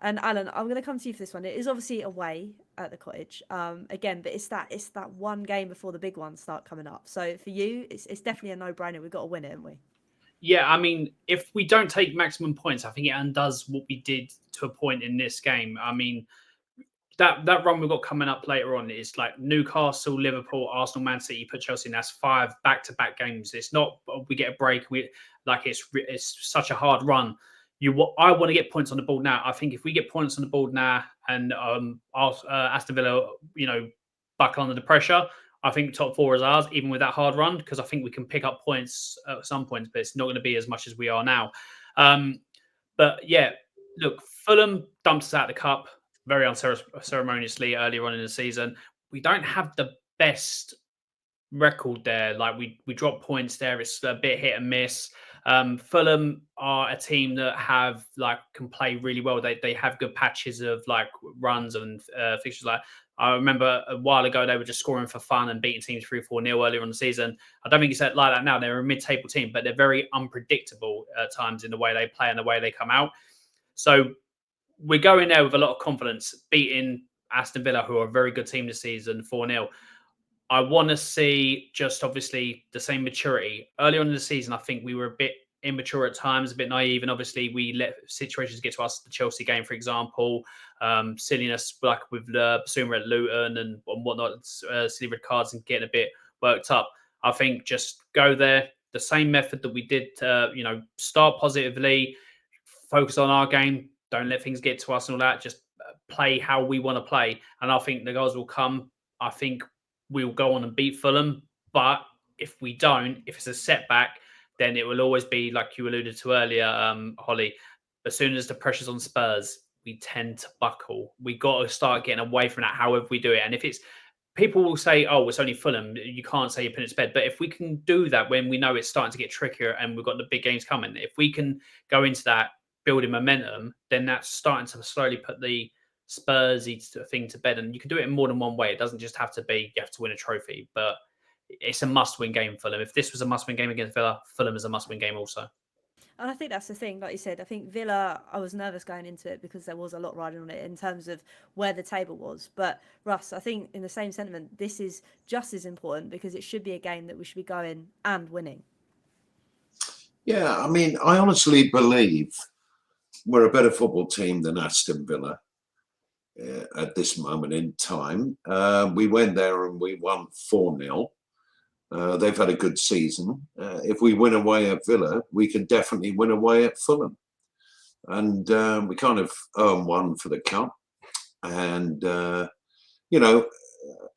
And Alan, I'm going to come to you for this one. It is obviously away at the Cottage, again, but it's that one game before the big ones start coming up. So for you, it's definitely a no-brainer. We've got to win it, haven't we? Yeah, I mean, if we don't take maximum points, I think it undoes what we did to a point in this game. I mean, that run we've got coming up later on is like Newcastle, Liverpool, Arsenal, Man City, put Chelsea in. That's 5 back-to-back games. It's not we get a break. It's such a hard run. I want to get points on the board now. I think if we get points on the board now and Aston Villa, buckle under the pressure, I think top 4 is ours, even with that hard run, because I think we can pick up points at some points, but it's not going to be as much as we are now. But yeah, look, Fulham dumped us out of the cup very unceremoniously earlier on in the season. We don't have the best record there. Like we drop points there. It's a bit hit and miss. Fulham are a team that can play really well. They have good patches of like runs and fixtures. Like I remember a while ago they were just scoring for fun and beating teams 3-4-0 earlier on the season. I don't think it's like that now. They're a mid-table team, but they're very unpredictable at times in the way they play and the way they come out. So we're going there with a lot of confidence, beating Aston Villa, who are a very good team this season, 4-0. I want to see just obviously the same maturity. Early on in the season, I think we were a bit immature at times, a bit naive, and obviously we let situations get to us. The Chelsea game, for example, silliness like with Basuma at Luton and whatnot, silly red cards and getting a bit worked up. I think just go there, the same method that we did, start positively, focus on our game, don't let things get to us and all that. Just play how we want to play, and I think the goals will come. I think we'll go on and beat Fulham, but if we don't, if it's a setback, then it will always be like you alluded to earlier, Hollie. As soon as the pressure's on Spurs, we tend to buckle. We got to start getting away from that, however we do it. And if it's people will say, "Oh, it's only Fulham," you can't say you're putting it to bed. But if we can do that when we know it's starting to get trickier and we've got the big games coming, if we can go into that building momentum, then that's starting to slowly put the Spursy thing to bed. And you can do it in more than one way. It doesn't just have to be you have to win a trophy, but it's a must-win game for them. If this was a must-win game against Villa, Fulham is a must-win game also. And I think that's the thing, like you said, I think Villa, I was nervous going into it because there was a lot riding on it in terms of where the table was. But Russ, I think in the same sentiment, this is just as important because it should be a game that we should be going and winning. Yeah, I mean, I honestly believe we're a better football team than Aston Villa at this moment in time. We went there and we won 4-0. They've had a good season. If we win away at Villa, we can definitely win away at Fulham. And we kind of earn one for the cup. And,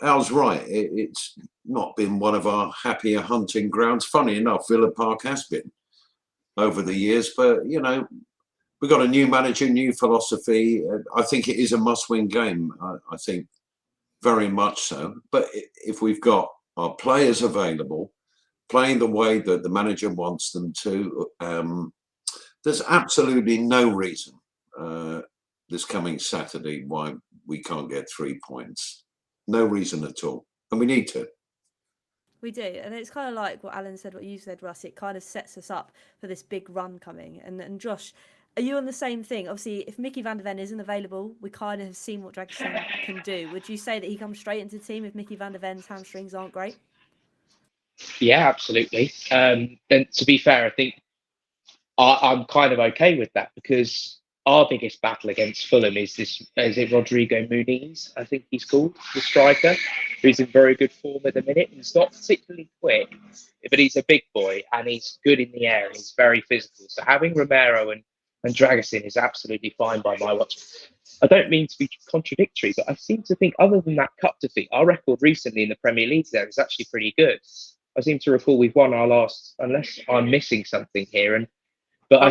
Al's right. It's not been one of our happier hunting grounds. Funny enough, Villa Park has been over the years. But, we've got a new manager, new philosophy. I think it is a must-win game. I think very much so. But if we've got our players available, playing the way that the manager wants them to, there's absolutely no reason this coming Saturday why we can't get 3 points. No reason at all. And we need to. We do, and it's kind of like what Alan said, what you said, Russ. It kind of sets us up for this big run coming. And Josh, are you on the same thing? Obviously, if Mickey van der Ven isn't available, we kind of have seen what Dragosin can do. Would you say that he comes straight into the team if Mickey van der Ven's hamstrings aren't great? Yeah, absolutely. And to be fair, I think I'm kind of okay with that because our biggest battle against Fulham is it Rodrigo Muniz, I think he's called, the striker, who's in very good form at the minute. He's not particularly quick, but he's a big boy and he's good in the air and he's very physical. So having Romero and Dragosin is absolutely fine by my watch. I don't mean to be contradictory, but I seem to think other than that cup defeat, our record recently in the Premier League there is actually pretty good. I seem to recall we've won our last, unless I'm missing something here. But I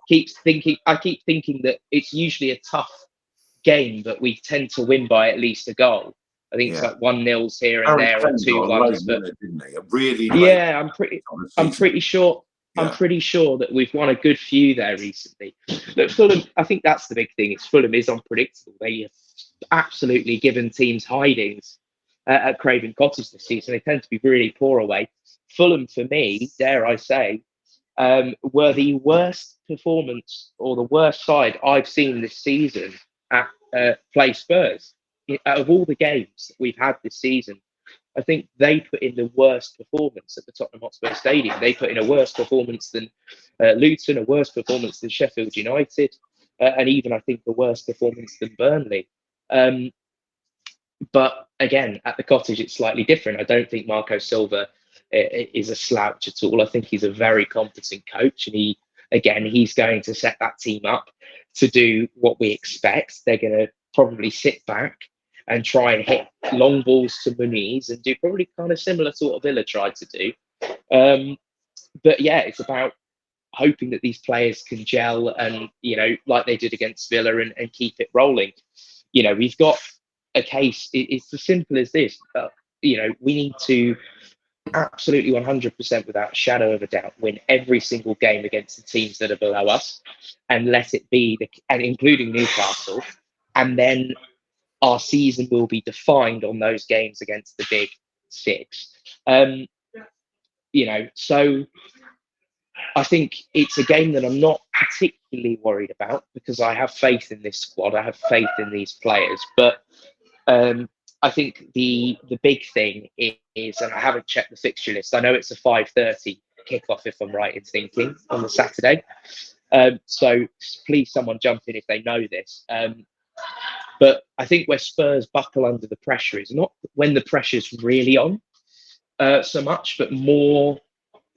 keep thinking that it's usually a tough game, but we tend to win by at least a goal. I think it's like 1-0 here and there or 2-1s. But yeah, I'm pretty sure. Yeah. I'm pretty sure that we've won a good few there recently. Look, Fulham, I think that's the big thing. It's Fulham is unpredictable. They have absolutely given teams hidings at Craven Cottage this season. They tend to be really poor away. Fulham, for me, dare I say, were the worst performance or the worst side I've seen this season at play Spurs. Out of all the games that we've had this season, I think they put in the worst performance at the Tottenham Hotspur Stadium. They put in a worse performance than Luton, a worse performance than Sheffield United, and even, I think, a worse performance than Burnley. But again, at the Cottage, it's slightly different. I don't think Marco Silva is a slouch at all. I think he's a very competent coach, and he's going to set that team up to do what we expect. They're going to probably sit back and try and hit long balls to Muniz and do probably kind of similar to what Villa tried to do. But yeah, it's about hoping that these players can gel and, like they did against Villa, and keep it rolling. We've got a case. It's as simple as this. We need to absolutely 100%, without a shadow of a doubt, win every single game against the teams that are below us, and let it be, and including Newcastle, and then our season will be defined on those games against the big six. So I think it's a game that I'm not particularly worried about, because I have faith in this squad. I have faith in these players. But I think the big thing is, and I haven't checked the fixture list, I know it's a 5:30 kickoff, if I'm right in thinking, on the Saturday. So please, someone jump in if they know this. But I think where Spurs buckle under the pressure is not when the pressure's really on so much, but more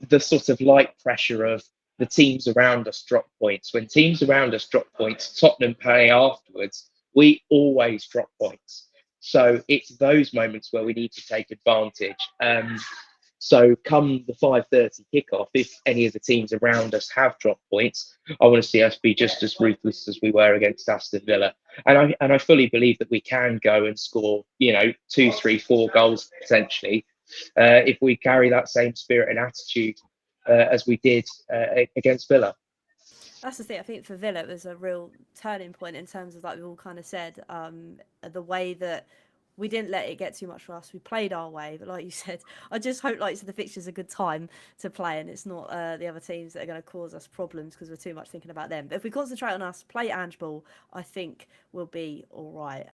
the sort of light pressure of the teams around us drop points. When teams around us drop points, Tottenham play afterwards, we always drop points. So it's those moments where we need to take advantage. So come the 5:30 kickoff, if any of the teams around us have dropped points, I want to see us be just as ruthless as we were against Aston Villa. And I fully believe that we can go and score, 2, 3, 4 goals potentially, if we carry that same spirit and attitude as we did against Villa. That's the thing. I think for Villa, it was a real turning point in terms of, like we've all kind of said, the way that we didn't let it get too much for us. We played our way, but like you said, I just hope, like, so the fixture's a good time to play, and it's not the other teams that are going to cause us problems because we're too much thinking about them. But if we concentrate on us, play Ange ball, I think we'll be all right.